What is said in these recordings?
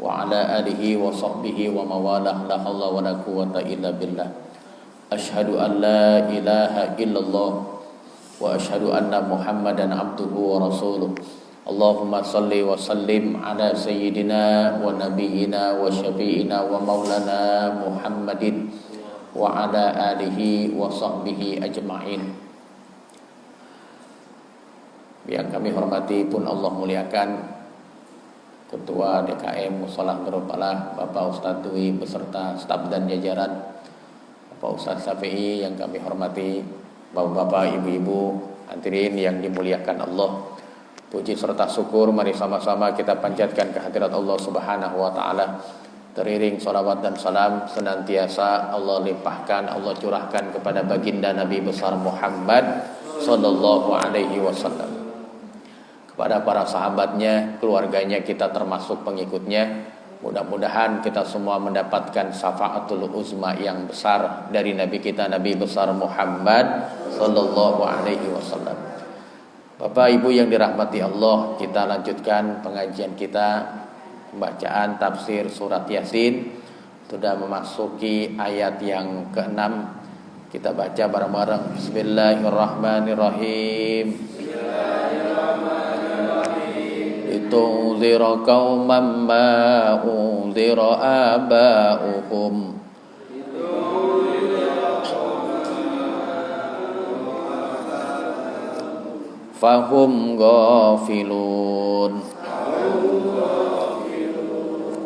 wa ala alihi wa sahbihi wa mawalah, la haula wa la quwwata illa billah. Asyhadu an la ilaha illallah wa asyhadu anna Muhammadan abduhu wa rasuluh. Allahumma salli wa sallim ala sayyidina wa nabiyyina wa syafi'ina wa maulana Muhammadin wa ala alihi wa sahbihi ajma'in. Yang kami hormati pun Allah muliakan Ketua DKM Musholah Nurul Falah Bapak Ustadz Dwi beserta staf dan jajaran, Bapak Ustadz Syafi'i yang kami hormati, Bapak-bapak, ibu-ibu, hadirin yang dimuliakan Allah. Puji serta syukur mari sama-sama kita panjatkan kehadirat Allah Subhanahu wa taala. Teriring sholawat dan salam senantiasa Allah limpahkan, Allah curahkan kepada baginda Nabi besar Muhammad sallallahu alaihi wasallam, kepada para sahabatnya, keluarganya, kita termasuk pengikutnya. Mudah-mudahan kita semua mendapatkan syafaatul uzma yang besar dari Nabi kita, Nabi besar Muhammad sallallahu alaihi wasallam. Bapak Ibu yang dirahmati Allah, kita lanjutkan pengajian kita, pembacaan tafsir surat Yasin. Sudah memasuki ayat yang ke-6. Kita baca bareng-bareng. Bismillahirrahmanirrahim. Tunzira qauman ma unzira aba'uhum fahum ghafilun.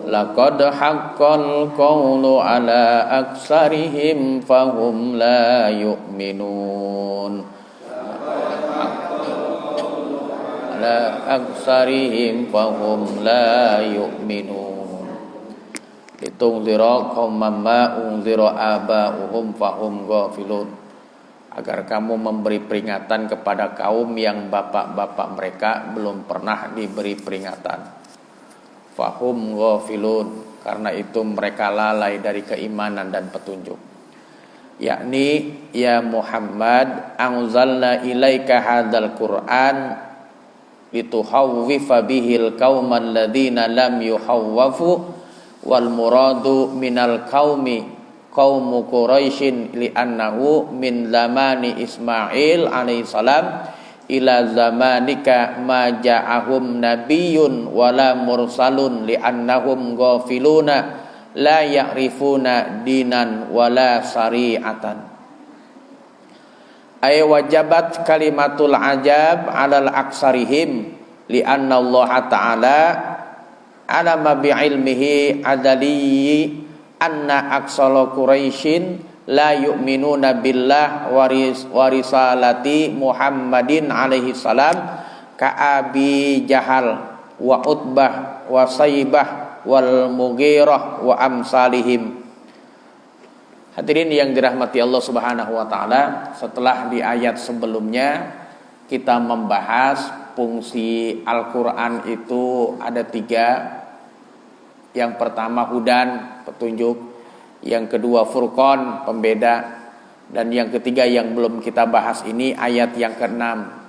Laqad haqqal qawlu ala aksarihim fahum la yu'minun. Aksarihim fahum la yu'minun. Litunzira qauman ma unzira aba'uhum fahum ghafilun. Agar kamu memberi peringatan kepada kaum yang bapak-bapak mereka belum pernah diberi peringatan. Fahum ghafilun, karena itu mereka lalai dari keimanan dan petunjuk. Yakni ya Muhammad, anzalna ilaika hadzal Qur'an lituhawwifa bihil qauman ladzina lam yuhawwafu wal muradu minal qaumi qaumu Quraisyin li'annahu min zamani Ismail alaihi salam ila zamanika ma ja'ahum nabiyyun wala mursalun li'annahum ghafiluna la ya'rifuna dinan wala syari'atan. Ay wajabat kalimatul ajab alal aksarihim li'anna Allah ta'ala alama bi'ilmihi adaliyyi anna aksala Quraisyin la yu'minuna billah warisalati Muhammadin alaihi salam ka'abi Jahal wa Utbah wa Saibah wal Mughirah wa amsalihim. Hadirin yang dirahmati Allah Subhanahu wa taala, setelah di ayat sebelumnya kita membahas fungsi Al-Qur'an itu ada 3. Yang pertama hudan, petunjuk. Yang kedua furqan, pembeda. Dan yang ketiga yang belum kita bahas ini ayat yang ke-6,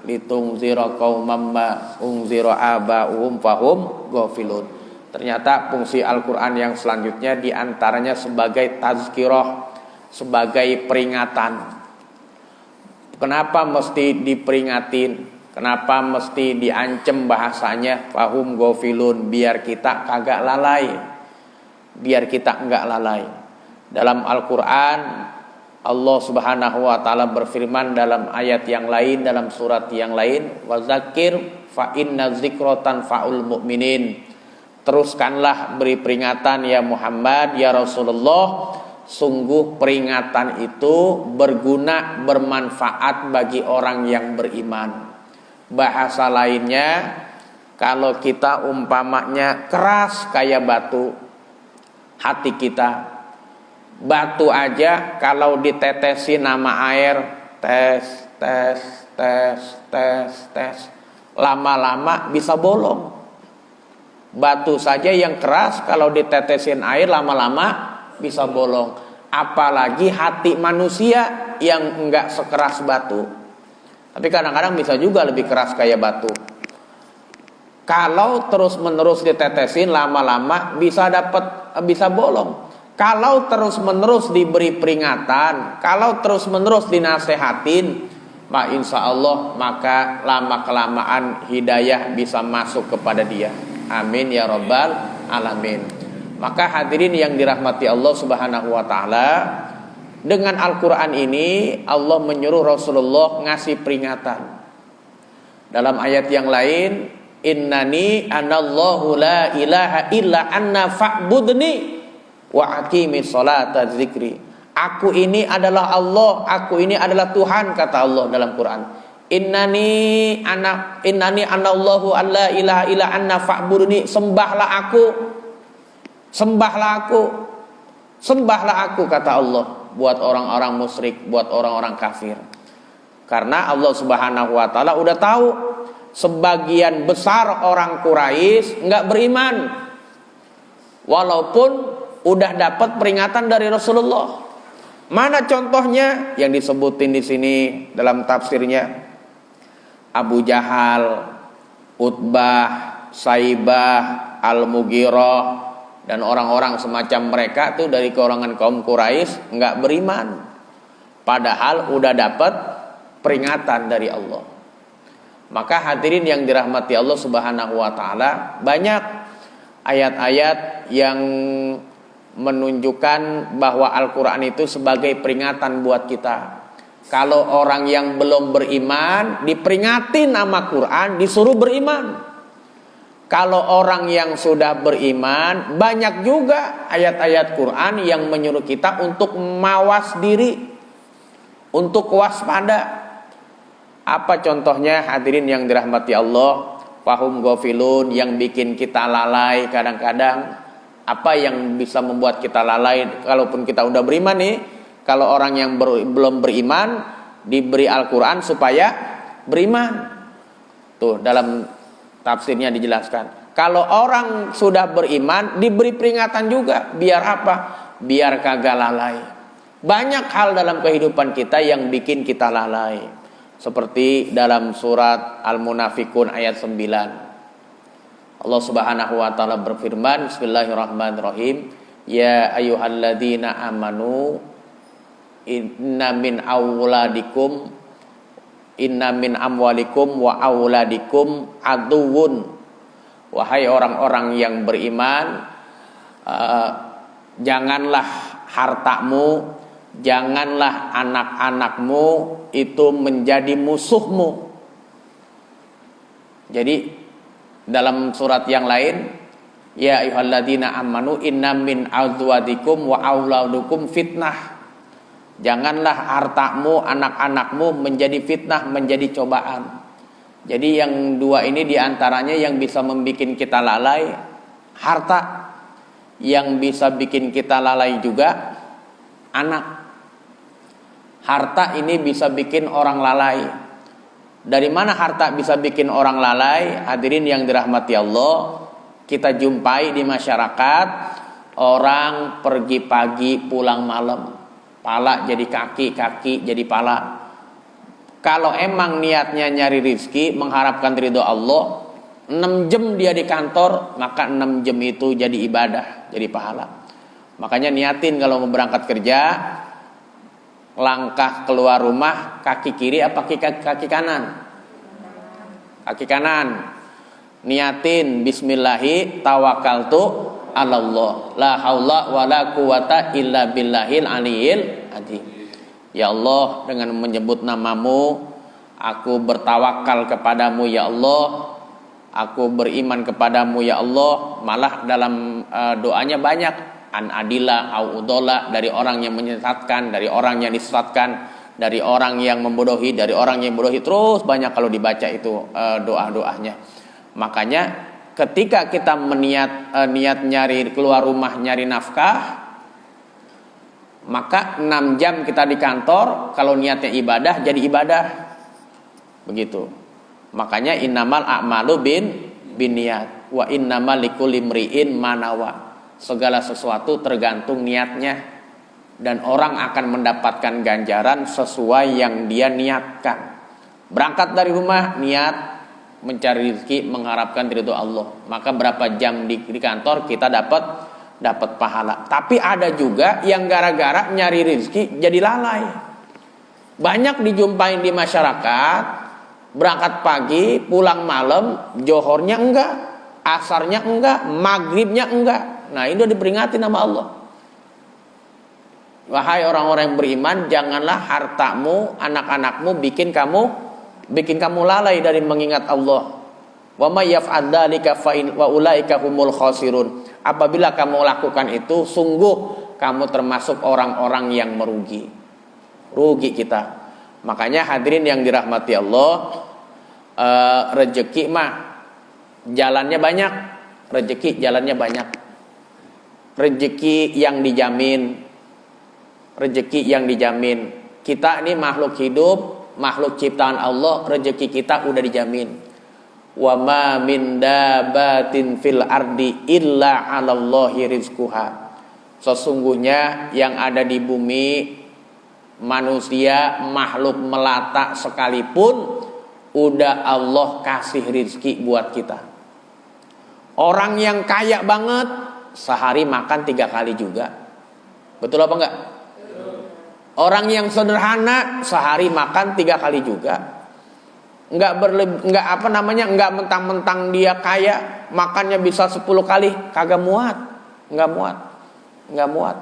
litunzira qauman ma unzira aba'uhum fahum ghafilun. Ternyata fungsi Al-Qur'an yang selanjutnya diantaranya sebagai tazkirah, sebagai peringatan. Kenapa mesti diperingatin? Kenapa mesti diancam bahasanya? Fahum ghafilun, biar kita kagak lalai, biar kita enggak lalai. Dalam Al-Quran Allah Subhanahu wa ta'ala berfirman dalam ayat yang lain, dalam surat yang lain, wazakir fa inna zikratan fa'ul mu'minin. Teruskanlah beri peringatan ya Muhammad, ya Rasulullah, sungguh peringatan itu berguna, bermanfaat bagi orang yang beriman. Bahasa lainnya, kalau kita umpamanya keras kayak batu, hati kita, batu aja kalau ditetesin nama air, tes, lama-lama bisa bolong. Batu saja yang keras kalau ditetesin air lama-lama bisa bolong, apalagi hati manusia yang enggak sekeras batu. Tapi kadang-kadang bisa juga lebih keras kayak batu. Kalau terus-menerus ditetesin, lama-lama bisa bolong. Kalau terus-menerus diberi peringatan, kalau terus-menerus dinasehatin, insya Allah maka lama-kelamaan hidayah bisa masuk kepada dia. Amin ya rabbal alamin. Maka hadirin yang dirahmati Allah Subhanahu wa taala, dengan Al-Qur'an ini Allah menyuruh Rasulullah ngasih peringatan. Dalam ayat yang lain, innani anallahu la ilaha illa anna fa'budni wa aqimi sholata dzikri. Aku ini adalah Allah, aku ini adalah Tuhan, kata Allah dalam Quran. Innani anallahu alla ilaha illa anna fa'budni. Sembahlah aku, kata Allah, buat orang-orang musyrik, buat orang-orang kafir. Karena Allah Subhanahu wa taala udah tahu sebagian besar orang Quraisy enggak beriman, walaupun udah dapat peringatan dari Rasulullah. Mana contohnya yang disebutin di sini dalam tafsirnya? Abu Jahal, Utbah, Saibah, Al-Mughirah, dan orang-orang semacam mereka tuh dari kalangan kaum Quraisy enggak beriman, padahal udah dapat peringatan dari Allah. Maka hadirin yang dirahmati Allah Subhanahu wa taala, banyak ayat-ayat yang menunjukkan bahwa Al-Qur'an itu sebagai peringatan buat kita. Kalau orang yang belum beriman diperingatin sama Quran, disuruh beriman. Kalau orang yang sudah beriman, banyak juga ayat-ayat Quran yang menyuruh kita untuk mawas diri, untuk waspada. Apa contohnya hadirin yang dirahmati Allah? Fahum ghafilun, yang bikin kita lalai kadang-kadang. Apa yang bisa membuat kita lalai kalaupun kita udah beriman nih? Kalau orang yang belum beriman diberi Al-Quran supaya beriman. Tuh dalam tafsirnya dijelaskan. Kalau orang sudah beriman diberi peringatan juga. Biar apa? Biar kagak lalai. Banyak hal dalam kehidupan kita yang bikin kita lalai. Seperti dalam surat Al-Munafikun ayat 9. Allah Subhanahu wa taala berfirman, bismillahirrahmanirrahim, ya ayyuhalladzina amanu inna min amwalikum wa auladikum aduwwun. Wahai orang-orang yang beriman, janganlah hartamu, janganlah anak-anakmu itu menjadi musuhmu. Jadi dalam surat yang lain, ya ayyuhalladzina amanu inna min azwajikum wa auladukum fitnah. Janganlah hartamu, anak-anakmu menjadi fitnah, menjadi cobaan. Jadi yang dua ini diantaranya yang bisa membuat kita lalai, harta. Yang bisa bikin kita lalai juga anak. Harta ini bisa bikin orang lalai. Dari mana harta bisa bikin orang lalai? Hadirin yang dirahmati Allah, kita jumpai di masyarakat orang pergi pagi pulang malam, pala jadi kaki, kaki jadi pala. Kalau emang niatnya nyari rizki, mengharapkan ridho Allah, 6 jam dia di kantor, maka 6 jam itu jadi ibadah, jadi pahala. Makanya niatin kalau mau berangkat kerja, langkah keluar rumah, kaki kiri apa kaki kanan? Kaki kanan. Niatin bismillahi tawakkaltu 'alallah. La haula wala quwata illa billahil aliyil azim. Ya Allah, dengan menyebut namamu, aku bertawakal kepadamu ya Allah. Aku beriman kepadamu ya Allah. Malah dalam doanya banyak, an adila au udola, dari orang yang menyesatkan, dari orang yang disesatkan, dari orang yang membodohi, dari orang yang bodohi. Terus banyak kalau dibaca itu doa-doanya. Makanya ketika kita niat nyari keluar rumah, nyari nafkah, maka 6 jam kita di kantor, kalau niatnya ibadah jadi ibadah. Begitu. Makanya innamal a'malu binniyat wa innamal likulli imri'in ma nawa. Segala sesuatu tergantung niatnya, dan orang akan mendapatkan ganjaran sesuai yang dia niatkan. Berangkat dari rumah niat mencari rezeki, mengharapkan ridho Allah. Maka berapa jam di kantor kita dapat pahala. Tapi ada juga yang gara-gara nyari rezeki jadi lalai. Banyak dijumpai di masyarakat, berangkat pagi, pulang malam, johornya enggak, asarnya enggak, maghribnya enggak. Nah, itu diperingati nama Allah. Wahai orang-orang yang beriman, janganlah hartamu, anak-anakmu bikin kamu lalai dari mengingat Allah. Wa may yaf'al dzalika fa in wa ulaika humul khasirun. Apabila kamu lakukan itu, sungguh kamu termasuk orang-orang yang merugi. Rugi kita. Makanya hadirin yang dirahmati Allah, rezeki mah jalannya banyak. Rezeki jalannya banyak. Rezeki yang dijamin. Rezeki yang dijamin. Kita ini makhluk hidup, makhluk ciptaan Allah, rezeki kita udah dijamin. Wa ma min dabatin fil ardi illa 'alallahi rizquha. Sesungguhnya yang ada di bumi, manusia, makhluk melata sekalipun, udah Allah kasih rizki buat kita. Orang yang kaya banget sehari makan 3 kali juga. Betul apa enggak? Orang yang sederhana sehari makan 3 kali juga. Enggak mentang-mentang dia kaya, makannya bisa 10 kali, kagak muat. Enggak muat.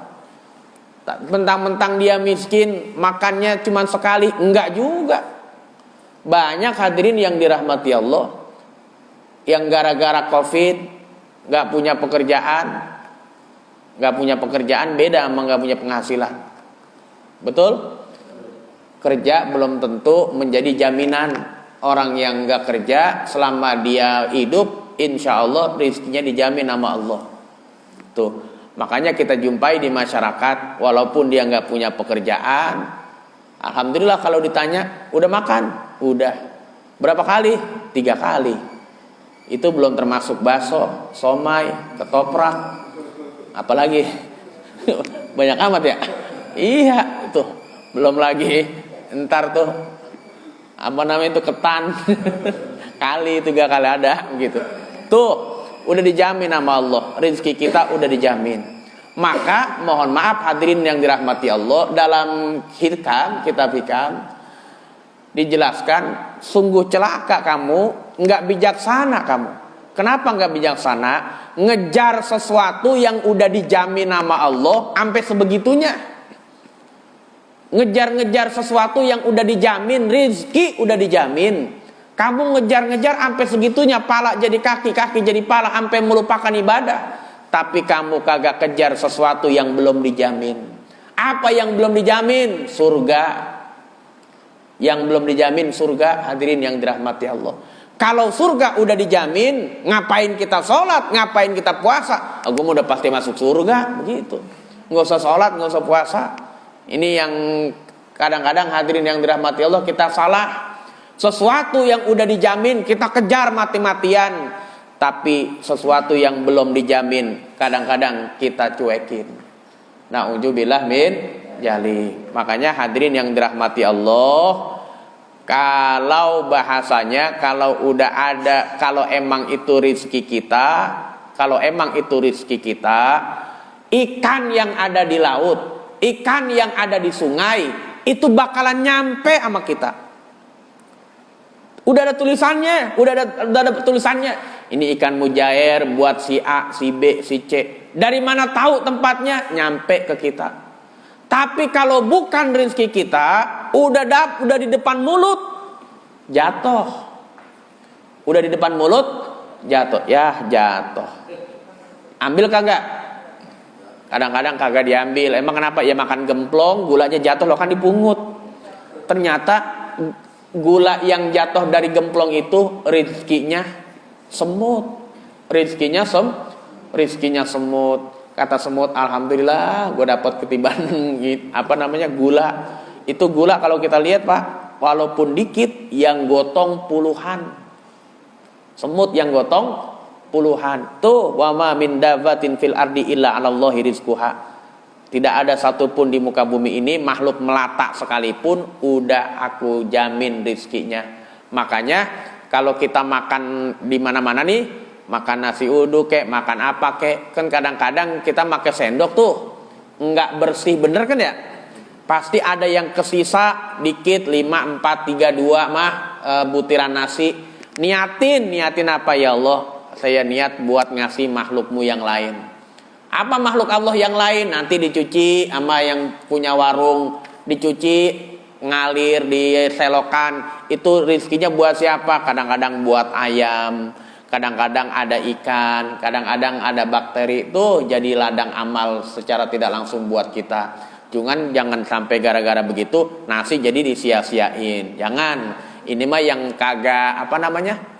Mentang-mentang dia miskin, makannya cuma sekali, enggak juga. Banyak hadirin yang dirahmati Allah yang gara-gara Covid enggak punya pekerjaan beda sama enggak punya penghasilan. Betul? Kerja belum tentu menjadi jaminan. Orang yang enggak kerja selama dia hidup, insya Allah rezekinya dijamin sama Allah. Tuh, makanya kita jumpai di masyarakat, walaupun dia enggak punya pekerjaan, alhamdulillah kalau ditanya, udah makan? Udah. Berapa kali? 3 kali. Itu belum termasuk bakso, somai, ketoprak, apalagi banyak amat ya. Iya, tuh belum lagi ntar tuh apa namanya itu ketan kali 3 kali ada gitu. Tuh udah dijamin sama Allah, rezeki kita udah dijamin. Maka mohon maaf hadirin yang dirahmati Allah, dalam kitab hikam dijelaskan, sungguh celaka kamu, nggak bijaksana kamu. Kenapa nggak bijaksana? Ngejar sesuatu yang udah dijamin sama Allah sampai sebegitunya. Ngejar-ngejar sesuatu yang udah dijamin, rizki udah dijamin. Kamu ngejar-ngejar sampai segitunya, pala jadi kaki, kaki jadi pala, sampai melupakan ibadah. Tapi kamu kagak kejar sesuatu yang belum dijamin. Apa yang belum dijamin? Surga. Yang belum dijamin surga, hadirin yang dirahmati Allah. Kalau surga udah dijamin, ngapain kita sholat, ngapain kita puasa? Aku udah pasti masuk surga, begitu. Nggak usah sholat, nggak usah puasa. Ini yang kadang-kadang hadirin yang dirahmati Allah kita salah. Sesuatu yang udah dijamin kita kejar mati-matian, tapi sesuatu yang belum dijamin kadang-kadang kita cuekin. Na'udzubillah min jali. Makanya hadirin yang dirahmati Allah, kalau bahasanya kalau emang itu rezeki kita, ikan yang ada di laut, ikan yang ada di sungai itu bakalan nyampe sama kita. Udah ada tulisannya, udah ada tulisannya. Ini ikan mujair buat si A, si B, si C. Dari mana tahu tempatnya? Nyampe ke kita. Tapi kalau bukan rezeki kita, udah di depan mulut, jatuh. Udah di depan mulut, jatuh. Ya, jatuh. Ambil kagak? Kadang-kadang kagak diambil. Emang kenapa? Ya makan gemplong, gulanya jatuh, lo kan dipungut. Ternyata gula yang jatuh dari gemplong itu rezekinya semut. Rezekinya semut. Kata semut, alhamdulillah gue dapat ketiban gula. Itu gula kalau kita lihat Pak, walaupun dikit yang gotong puluhan. Semut yang gotong puluhan. Tuh, wa ma min dabatin fil ardi illa 'alallahi rizquha. Tidak ada satupun di muka bumi ini makhluk melata sekalipun udah aku jamin rizkinya. Makanya kalau kita makan di mana-mana nih, makan nasi uduk kek, makan apa kek, kan kadang-kadang kita pakai sendok tuh nggak bersih, bener kan ya? Pasti ada yang kesisa dikit, 5, 4, 3, 2 butiran nasi. Niatin apa ya Allah? Saya niat buat ngasih makhlukmu yang lain. Apa makhluk Allah yang lain? Nanti dicuci sama yang punya warung, dicuci, ngalir di selokan. Itu rizkinya buat siapa? Kadang-kadang buat ayam, kadang-kadang ada ikan, kadang-kadang ada bakteri. Itu jadi ladang amal secara tidak langsung buat kita. Jangan sampai gara-gara begitu nasi jadi disia-siain. Jangan. Ini mah yang kagak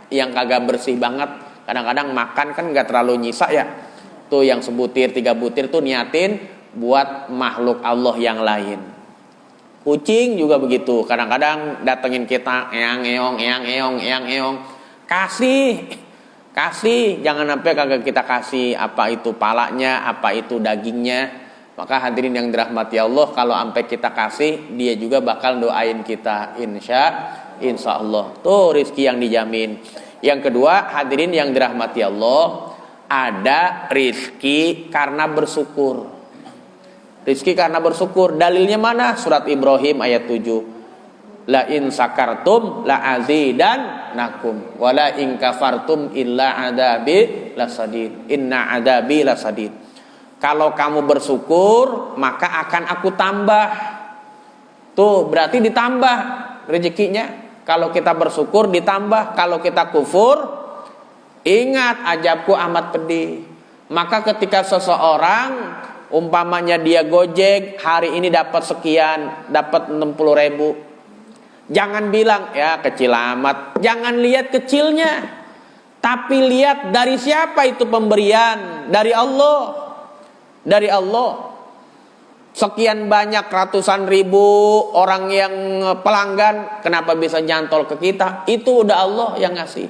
yang kagak bersih banget. Kadang-kadang makan kan nggak terlalu nyisa ya. Tuh yang sebutir 3 butir tuh niatin buat makhluk Allah yang lain. Kucing juga begitu. Kadang-kadang datengin kita, eyang-eyong. Kasih. Jangan sampai kagak kita kasih. Apa itu palanya, apa itu dagingnya. Maka hadirin yang dirahmati Allah, kalau sampai kita kasih, dia juga bakal doain kita. Insya Allah. Tuh rizki yang dijamin. Yang kedua, hadirin yang dirahmati Allah, ada rizki karena bersyukur. Rizki karena bersyukur. Dalilnya mana? Surat Ibrahim ayat 7. La in sakartum la azidannakum wa la in kafartum illa adabi lasadid. Inna adabi lasadid. Kalau kamu bersyukur, maka akan aku tambah. Tuh, berarti ditambah rezekinya. Kalau kita bersyukur ditambah. Kalau kita kufur, ingat ajabku amat pedih. Maka ketika seseorang umpamanya dia Gojek, hari ini dapat sekian, dapat 60.000. Jangan bilang, ya kecil amat. Jangan lihat kecilnya. Tapi lihat dari siapa itu pemberian. Dari Allah. Dari Allah. Sekian banyak ratusan ribu orang yang pelanggan, kenapa bisa nyantol ke kita? Itu udah Allah yang ngasih.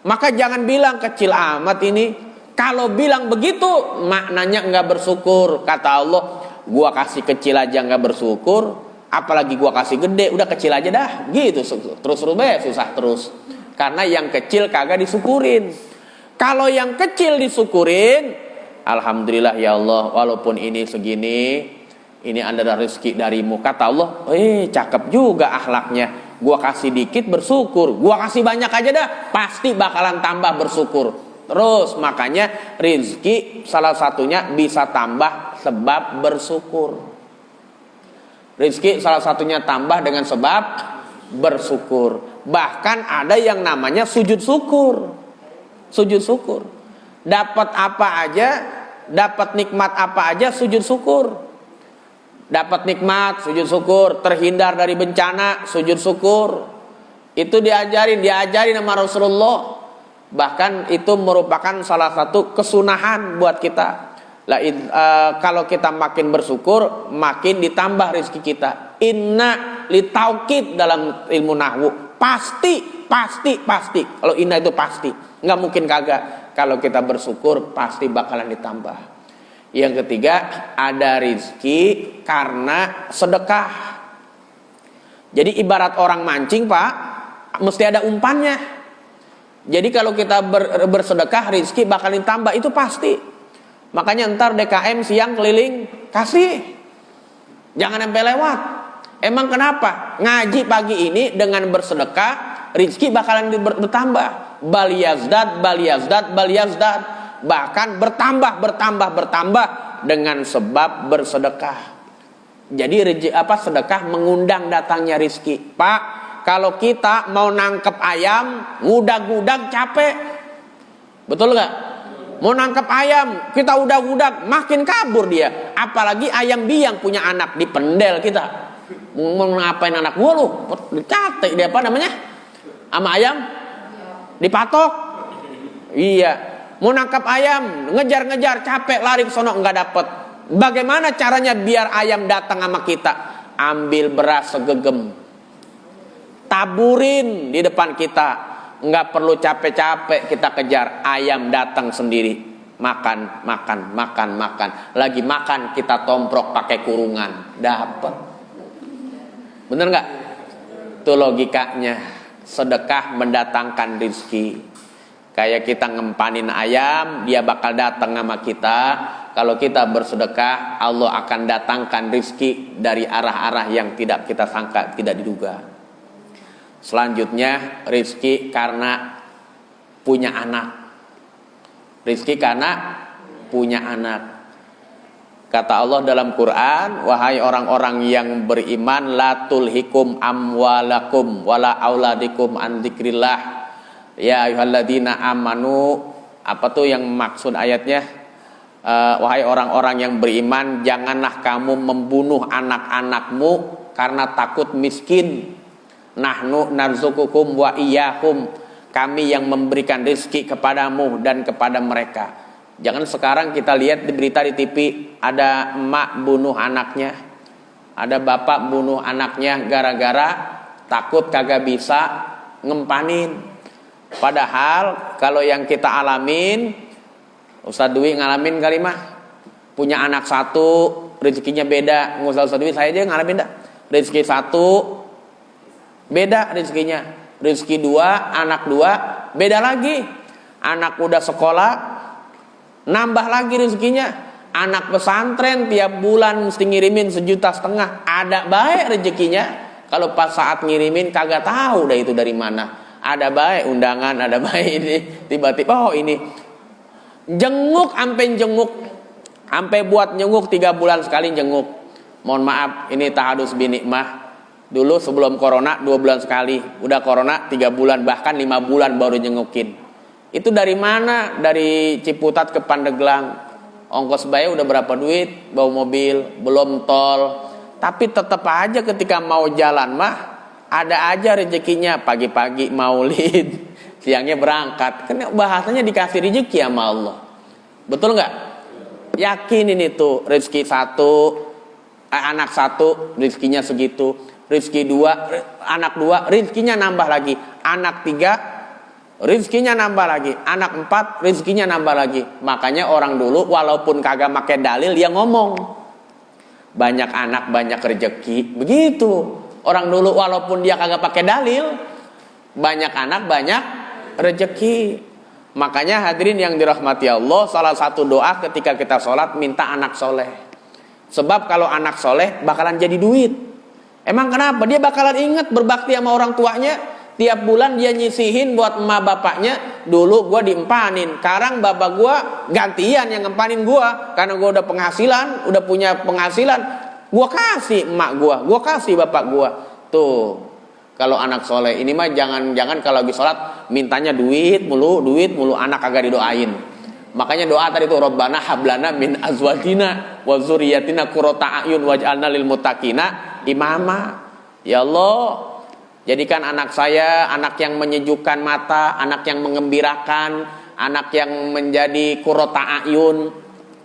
Maka jangan bilang kecil amat ini. Kalau bilang begitu, maknanya enggak bersyukur. Kata Allah, gua kasih kecil aja enggak bersyukur, apalagi gua kasih gede, udah kecil aja dah. Gitu terus susah terus. Karena yang kecil kagak disyukurin. Kalau yang kecil disyukurin, alhamdulillah ya Allah, walaupun ini segini, ini adalah rezeki darimu. Kata Allah, cakep juga akhlaknya. Gua kasih dikit bersyukur, gua kasih banyak aja dah, pasti bakalan tambah bersyukur. Terus makanya rezeki salah satunya bisa tambah sebab bersyukur. Rezeki salah satunya tambah dengan sebab bersyukur. Bahkan ada yang namanya sujud syukur. Sujud syukur. Dapat apa aja, dapat nikmat apa aja, sujud syukur. Dapat nikmat, sujud syukur. Terhindar dari bencana, sujud syukur. Itu diajarin sama Rasulullah. Bahkan itu merupakan salah satu kesunahan buat kita. Kalau kita makin bersyukur, makin ditambah rezeki kita. Inna litaukid dalam ilmu nahwu. Pasti. Kalau inna itu pasti. Nggak mungkin kagak. Kalau kita bersyukur, pasti bakalan ditambah. Yang ketiga, ada rezeki karena sedekah. Jadi ibarat orang mancing, Pak, mesti ada umpannya. Jadi kalau kita bersedekah, rezeki bakal ditambah, itu pasti. Makanya ntar DKM siang keliling, kasih. Jangan sampai lewat. Emang kenapa? Ngaji pagi ini dengan bersedekah, rezeki bakalan bertambah. Bal yazdad. Bahkan bertambah dengan sebab bersedekah. Jadi sedekah mengundang datangnya rezeki. Pak, kalau kita mau nangkep ayam, ngudag-ngudag capek. Betul gak? Mau nangkep ayam, kita udag-udag, makin kabur dia. Apalagi ayam biang punya anak, dipendel kita. Mau ngapain anak gua lu? Dicatek dia, apa namanya? Sama ayam? Dipatok? Iya. Mau nangkep ayam, ngejar-ngejar, capek, lari ke sono, nggak dapet. Bagaimana caranya biar ayam datang sama kita? Ambil beras segegem, taburin di depan kita, nggak perlu capek-capek kita kejar, ayam datang sendiri, makan. Lagi makan kita tomprok pakai kurungan, dapat. Bener nggak? Itu logikanya. sedekah mendatangkan rizki. Kayak kita ngempanin ayam, dia bakal datang sama kita. Kalau kita bersedekah, Allah akan datangkan rizki dari arah-arah yang tidak kita sangka, tidak diduga. Selanjutnya, rizki karena punya anak. Rizki karena punya anak. Kata Allah dalam Quran, wahai orang-orang yang beriman, la tulhikum amwalakum wala auladikum an dzikrillah. Ya ayyuhalladzina amanu, apa tuh yang maksud ayatnya? Wahai orang-orang yang beriman, janganlah kamu membunuh anak-anakmu karena takut miskin. Nahnu narzukukum wa iyyahum, kami yang memberikan rezeki kepadamu dan kepada mereka. Jangan sekarang kita lihat di berita di TV, ada emak bunuh anaknya, ada bapak bunuh anaknya gara-gara takut kagak bisa ngempanin. Padahal kalau yang kita alamin, Ustadz Dwi ngalamin kali mah, punya anak satu, rezekinya beda. Nggak usah Ustadz Dwi, saya aja ngalamin dah. Rezeki satu, beda rezekinya. Rezeki dua, anak dua, beda lagi. Anak udah sekolah, nambah lagi rezekinya. Anak pesantren tiap bulan mesti ngirimin 1,5 juta. Ada baik rezekinya. Kalau pas saat ngirimin kagak tahu dah itu dari mana. Ada baik undangan, ada baik ini. Tiba-tiba oh ini jenguk, sampai buat jenguk 3 bulan sekali jenguk. Mohon maaf, ini tahadus binikmah. Dulu sebelum corona 2 bulan sekali. Udah corona 3 bulan, bahkan 5 bulan baru jengukin. Itu dari mana? Dari Ciputat ke Pandeglang. Ongkos bayar udah berapa duit? Bawa mobil, belum tol. Tapi tetap aja ketika mau jalan mah ada aja rezekinya. Pagi-pagi maulid, siangnya berangkat. Kan bahasanya dikasih rezeki sama Allah. Betul nggak? Yakin ini tuh rezeki anak satu rezekinya segitu. Rezeki dua, anak 2 rezekinya nambah lagi. Anak 3 rezekinya nambah lagi. Anak 4 rezekinya nambah lagi. Makanya orang dulu walaupun kagak pakai dalil dia ngomong banyak anak banyak rezeki. Begitu. Orang dulu walaupun dia kagak pakai dalil, banyak anak banyak rezeki. Makanya hadirin yang dirahmati Allah, salah satu doa ketika kita sholat minta anak soleh. Sebab kalau anak soleh bakalan jadi duit. Emang kenapa? Dia bakalan ingat berbakti sama orang tuanya. Tiap bulan dia nyisihin buat emak bapaknya. Dulu gue diempanin, sekarang bapak gue gantian yang ngempanin gue. Karena gue udah penghasilan, udah punya penghasilan, gue kasih emak gue kasih bapak gue. Tuh, kalau anak soleh ini mah jangan kalau lagi sholat mintanya duit mulu, anak kagak didoain. Makanya doa tadi tuh, Rabbana hablana min azwajina wa dzurriyyatina qurrata a'yun waj'alna lil muttaqina imama. Ya Allah, jadikan anak saya anak yang menyejukkan mata, anak yang mengembirakan, anak yang menjadi qurrata a'yun,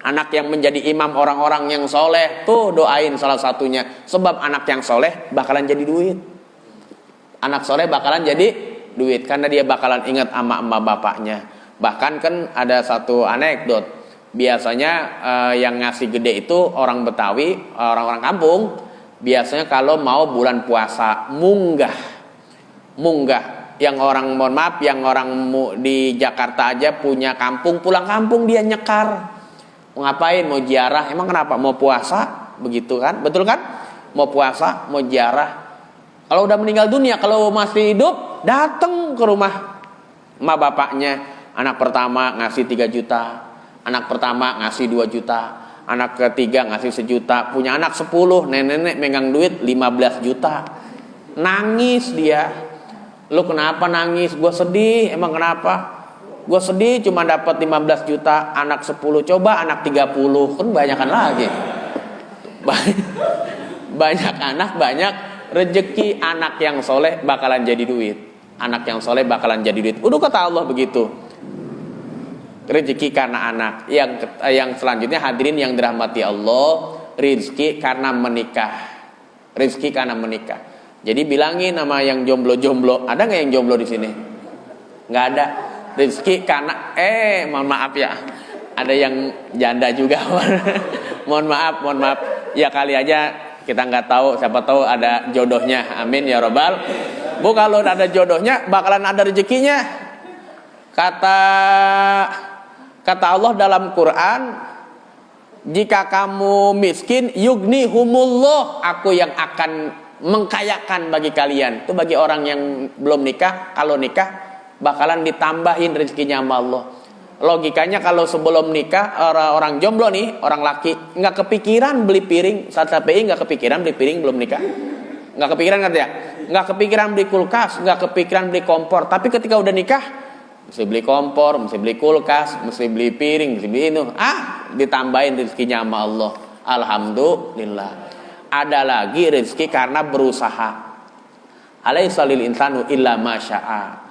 anak yang menjadi imam orang-orang yang soleh. Tuh doain salah satunya. Sebab anak yang soleh bakalan jadi duit. Anak soleh bakalan jadi duit karena dia bakalan ingat sama emak bapaknya. Bahkan kan ada satu anekdot. Biasanya yang ngasih gede itu orang Betawi, orang-orang kampung. Biasanya kalau mau bulan puasa munggah. Yang orang, mohon maaf, yang orang di Jakarta aja punya kampung, pulang kampung dia nyekar. Mau ngapain? Mau ziarah. Emang kenapa? Mau puasa, begitu kan? Betul kan? Mau puasa, mau ziarah. Kalau udah meninggal dunia, kalau masih hidup, datang ke rumah emak bapaknya. Anak pertama ngasih 3 juta, anak pertama ngasih 2 juta, anak ketiga ngasih 1 juta, punya anak 10, nenek-nenek megang duit 15 juta. Nangis dia. Lu kenapa nangis? Gue sedih. Emang kenapa? Gue sedih cuma dapat 15 juta, anak 10, coba anak 30, kan banyakan lagi. Banyak anak, banyak rezeki. Anak yang soleh bakalan jadi duit. Anak yang soleh bakalan jadi duit. Udah kata Allah begitu. Rezeki karena anak. Yang selanjutnya hadirin yang dirahmati Allah, rezeki karena menikah. Rezeki karena menikah. Jadi bilangin sama yang jomblo-jomblo, ada nggak yang jomblo di sini? Nggak ada. Rezeki karena mohon maaf ya, ada yang janda juga. mohon maaf ya, kali aja kita nggak tahu, siapa tahu ada jodohnya. Amin ya robbal Bu, kalau ada jodohnya bakalan ada rezekinya. Kata Allah dalam Quran, jika kamu miskin, yughnihumullah, aku yang akan mengkayakan bagi kalian. Itu bagi orang yang belum nikah. Kalau nikah bakalan ditambahin rezekinya sama Allah. Logikanya kalau sebelum nikah orang jomblo nih, orang laki nggak kepikiran beli piring. Saat KPI nggak kepikiran beli piring belum nikah. Nggak kepikiran kan ya? Nggak kepikiran beli kulkas, nggak kepikiran beli kompor. Tapi ketika udah nikah, mesti beli kompor, mesti beli kulkas, mesti beli piring, mesti beli itu. Ditambahin rezekinya sama Allah. Alhamdulillah. Ada lagi rezeki karena berusaha. Alaisa lil insanu illa ma syaa.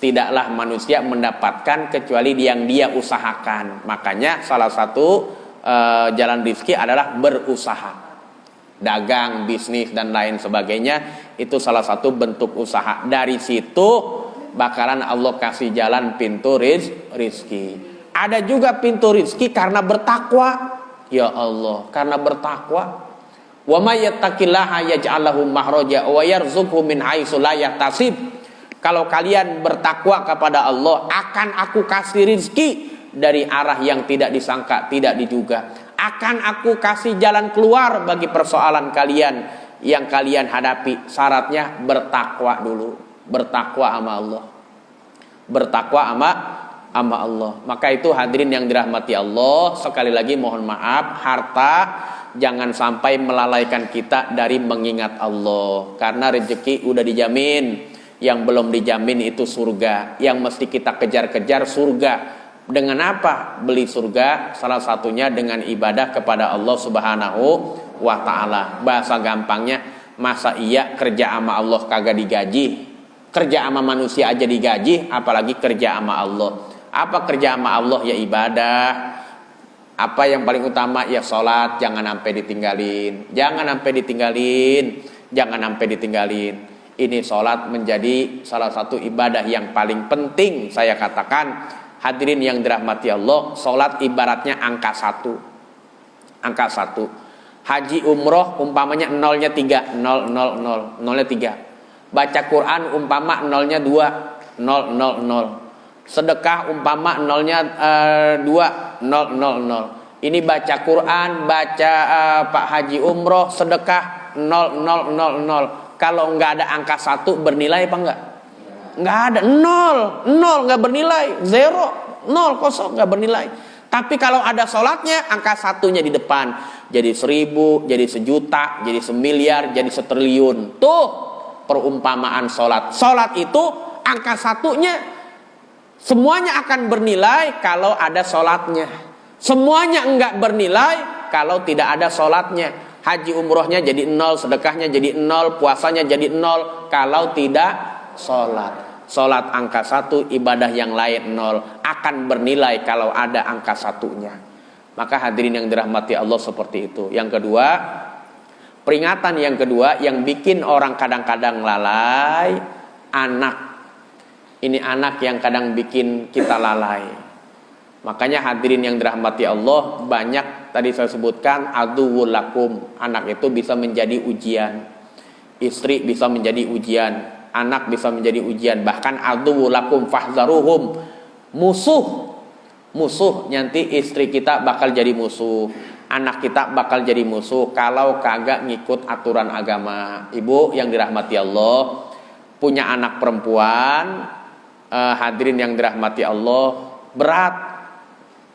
Tidaklah manusia mendapatkan kecuali yang dia usahakan. Makanya salah satu jalan rezeki adalah berusaha. Dagang, bisnis dan lain sebagainya, itu salah satu bentuk usaha. Dari situ bakalan Allah kasih jalan pintu rizki. Ada juga pintu rizki karena bertakwa. Ya Allah, karena bertakwa. Wa may yattaqillaha yaj'al lahu makhraja wa yarzuqhu min haitsu la yahtasib. Kalau kalian bertakwa kepada Allah, akan aku kasih rizki dari arah yang tidak disangka, tidak diduga. Akan aku kasih jalan keluar bagi persoalan kalian yang kalian hadapi. Syaratnya bertakwa dulu. Bertakwa sama Allah. Bertakwa sama Allah. Maka itu hadirin yang dirahmati Allah, sekali lagi mohon maaf, harta jangan sampai melalaikan kita dari mengingat Allah. Karena rezeki udah dijamin. Yang belum dijamin itu surga. Yang mesti kita kejar-kejar surga. Dengan apa beli surga? Salah satunya dengan ibadah kepada Allah Subhanahu wa ta'ala. Bahasa gampangnya, masa iya kerja sama Allah kagak digaji? Kerja sama manusia aja digaji, apalagi kerja sama Allah. Apa kerja sama Allah? Ya ibadah. Apa yang paling utama? Ya sholat, jangan sampai ditinggalin. Jangan sampai ditinggalin. Jangan sampai ditinggalin. Ini sholat menjadi salah satu ibadah yang paling penting. Saya katakan, hadirin yang dirahmati Allah, sholat ibaratnya angka 1. Angka 1. Haji umroh umpamanya nolnya 3. 0, 0, 0. Nolnya 3. Baca Quran umpama nolnya 2. 0, 0, 0. Sedekah umpama nolnya 2. 0, 0, 0. Ini baca Quran, baca Pak Haji umroh, sedekah 0, 0, 0, 0. Kalau nggak ada angka 1 bernilai apa enggak? Nggak ada, 0 nggak bernilai, 0 0 kosong nggak bernilai. Tapi kalau ada sholatnya, angka 1-nya di depan, jadi 1000, jadi 1.000.000, jadi 1.000.000.000, jadi 1.000.000.000. Tuh perumpamaan sholat. Sholat itu angka 1-nya semuanya akan bernilai kalau ada sholatnya. Semuanya enggak bernilai kalau tidak ada sholatnya. Haji umrohnya jadi 0, sedekahnya jadi 0, puasanya jadi 0 kalau tidak sholat. Sholat angka 1, ibadah yang lain 0. Akan bernilai kalau ada angka 1-nya. Maka hadirin yang dirahmati Allah seperti itu. Yang kedua, peringatan yang kedua yang bikin orang kadang-kadang lalai, anak. Ini anak yang kadang bikin kita lalai. Makanya hadirin yang dirahmati Allah, banyak tadi saya sebutkan aduwwul lakum. Anak itu bisa menjadi ujian. Istri bisa menjadi ujian. Anak bisa menjadi ujian. Bahkan aduwwul lakum fahzaruhum. Musuh nanti istri kita bakal jadi musuh. Anak kita bakal jadi musuh kalau kagak ngikut aturan agama. Ibu yang dirahmati Allah, punya anak perempuan, hadirin yang dirahmati Allah, berat.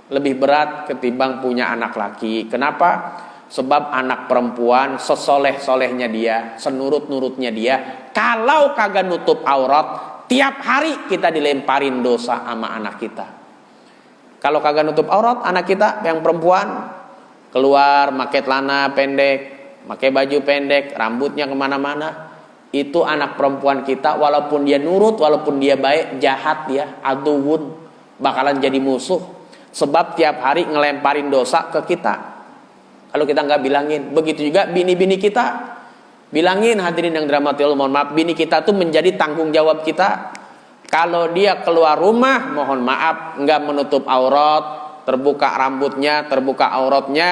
Lebih berat ketimbang punya anak laki. Kenapa? Sebab anak perempuan sesoleh-solehnya dia, senurut-nurutnya dia, kalau kagak nutup aurat, tiap hari kita dilemparin dosa sama anak kita. Kalau kagak nutup aurat, anak kita yang perempuan keluar pakai celana pendek, pakai baju pendek, rambutnya kemana-mana, itu anak perempuan kita, walaupun dia nurut, walaupun dia baik, jahat dia, aduwun, bakalan jadi musuh. Sebab tiap hari ngelemparin dosa ke kita. Kalau kita nggak bilangin. Begitu juga bini-bini kita. Bilangin hadirin yang dirahmati Allah, mohon maaf, bini kita tuh menjadi tanggung jawab kita. Kalau dia keluar rumah, mohon maaf, nggak menutup aurat, terbuka rambutnya, terbuka auratnya,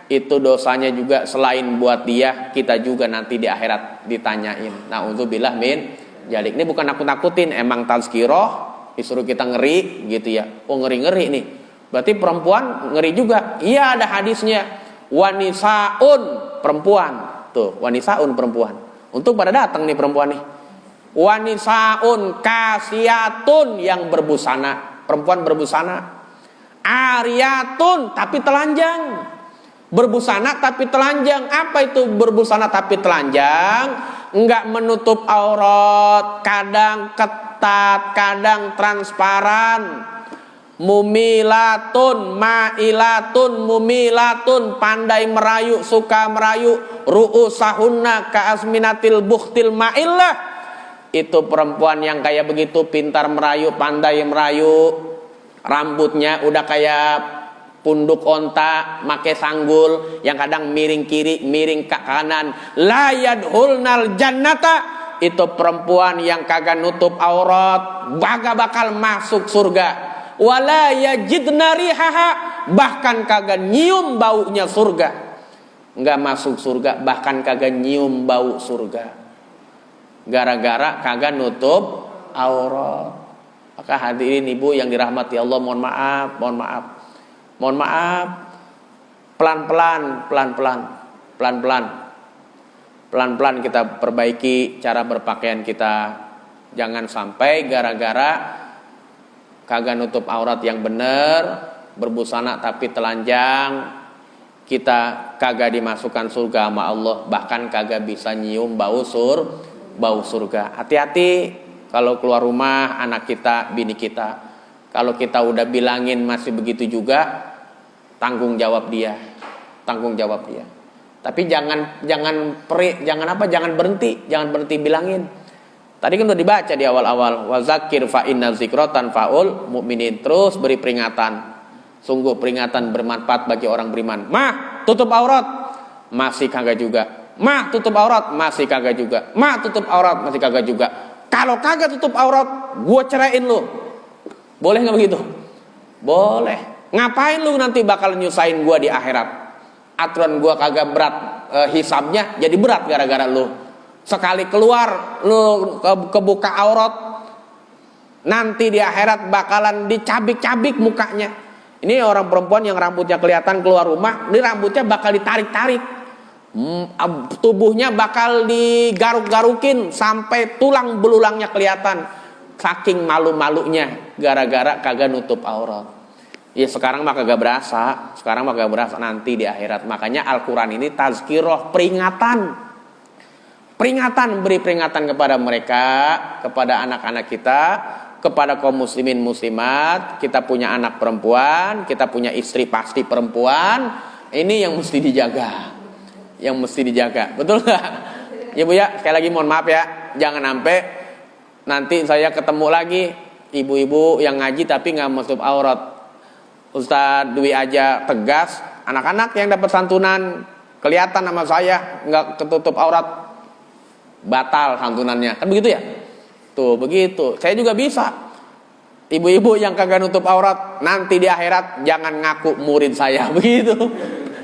itu dosanya juga selain buat dia, kita juga nanti di akhirat ditanyain. Na'udzubillah min Jalik ini bukan nakut-nakutin, emang tazkirah disuruh kita ngeri gitu ya. Oh ngeri-ngeri nih. Berarti perempuan ngeri juga. Iya ada hadisnya. Wanisaun perempuan. Tuh, wanisaun perempuan. Untuk pada datang nih perempuan nih. Wanisaun kasiyatun yang berbusana. Perempuan berbusana. Ariyatun tapi telanjang. Berbusana tapi telanjang. Apa itu berbusana tapi telanjang? Enggak menutup aurat, kadang ketat, kadang transparan. Mumilatun, mailatun, mumilatun, pandai merayu, suka merayu. Ru'usahunna ka'asminatil bukhtil ma'illah. Itu perempuan yang kayak begitu, pintar merayu, pandai merayu. Rambutnya udah kayak punduk onta, make sanggul yang kadang miring kiri, miring ke kanan. La yadhulnal jannata, itu perempuan yang kagak nutup aurat, bakal masuk surga. Wala yajidna rihaha, bahkan kagak nyium baunya surga. Enggak masuk surga, bahkan kagak nyium bau surga. Gara-gara kagak nutup aurat. Maka hadirin ibu yang dirahmati Allah, mohon maaf, pelan-pelan kita perbaiki cara berpakaian kita. Jangan sampai gara-gara kagak nutup aurat yang benar, berbusana tapi telanjang, kita kagak dimasukkan surga sama Allah, bahkan kagak bisa nyium bau surga. Hati-hati kalau keluar rumah anak kita, bini kita. Kalau kita udah bilangin masih begitu juga, tanggung jawab dia. Tapi jangan berhenti bilangin. Tadi kan udah dibaca di awal-awal, wa zakir fa inna zikratan faul mukminin, terus beri peringatan. Sungguh peringatan bermanfaat bagi orang beriman. Mah, tutup aurat, masih kagak juga. Mah, tutup aurat, masih kagak juga. Mah, tutup aurat, masih kagak juga. Kalau kagak tutup aurat, gue ceraiin lu. Boleh nggak begitu? Boleh. Ngapain lu nanti bakal nyusahin gue di akhirat? Aturan gue kagak berat, hisabnya jadi berat gara-gara lu. Sekali keluar lu kebuka aurat, nanti di akhirat bakalan dicabik-cabik mukanya. Ini orang perempuan yang rambutnya kelihatan keluar rumah, ini rambutnya bakal ditarik-tarik. Tubuhnya bakal digaruk-garukin sampai tulang belulangnya kelihatan, saking malu-malunya gara-gara kagak nutup aurat. Ya sekarang mah kagak berasa, nanti di akhirat. Makanya Al-Quran ini tazkirah, peringatan, beri peringatan kepada mereka, kepada anak-anak kita, kepada kaum muslimin muslimat. Kita punya anak perempuan, kita punya istri pasti perempuan. Ini yang mesti dijaga, betul nggak? Ya Bu ya, sekali lagi mohon maaf ya, jangan sampai nanti saya ketemu lagi ibu-ibu yang ngaji tapi nggak menutup aurat. Ustadz Dwi aja tegas, anak-anak yang dapat santunan kelihatan sama saya nggak ketutup aurat, batal santunannya, kan begitu ya? Tuh begitu, saya juga bisa. Ibu-ibu yang kagak nutup aurat, nanti di akhirat jangan ngaku murid saya, begitu.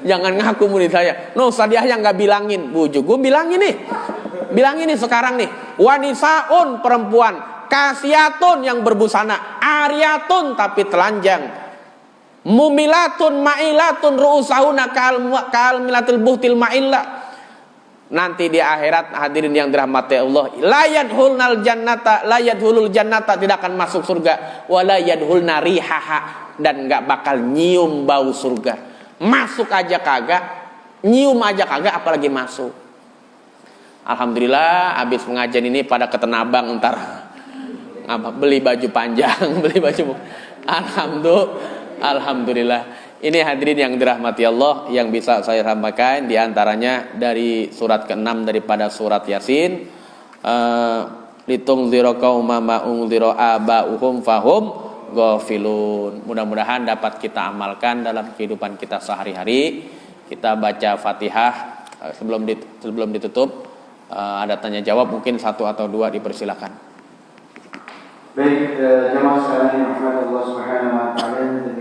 Jangan ngaku murid saya. No, Ustaz Yahya nggak bilangin, bujuk gue bilangin nih sekarang nih. Wanisaun perempuan, kasiyatun yang berbusana, ariyatun tapi telanjang, mumilatun mailatun ru'usahuna kal milatil buhtil ma'illah. Nanti di akhirat hadirin yang dirahmati Allah, la yadhulul jannata, tidak akan masuk surga, wala yadhulna rihaha, dan enggak bakal nyium bau surga. Masuk aja kagak, nyium aja kagak, apalagi masuk. Alhamdulillah habis pengajian ini pada ke Tanabang ntar beli baju panjang, beli baju. Alhamdulillah. Ini hadirin yang dirahmati Allah yang bisa saya sampaikan, di antaranya dari surat ke-6 daripada surat Yasin. Litungzira qauma ma unzira aba'uhum fahum ghafilun. Mudah-mudahan dapat kita amalkan dalam kehidupan kita sehari-hari. Kita baca Fatihah sebelum ditutup. Ada tanya jawab mungkin 1 atau 2, dipersilakan. Baik, jemaah sekalian yang Allah Subhanahu wa taala,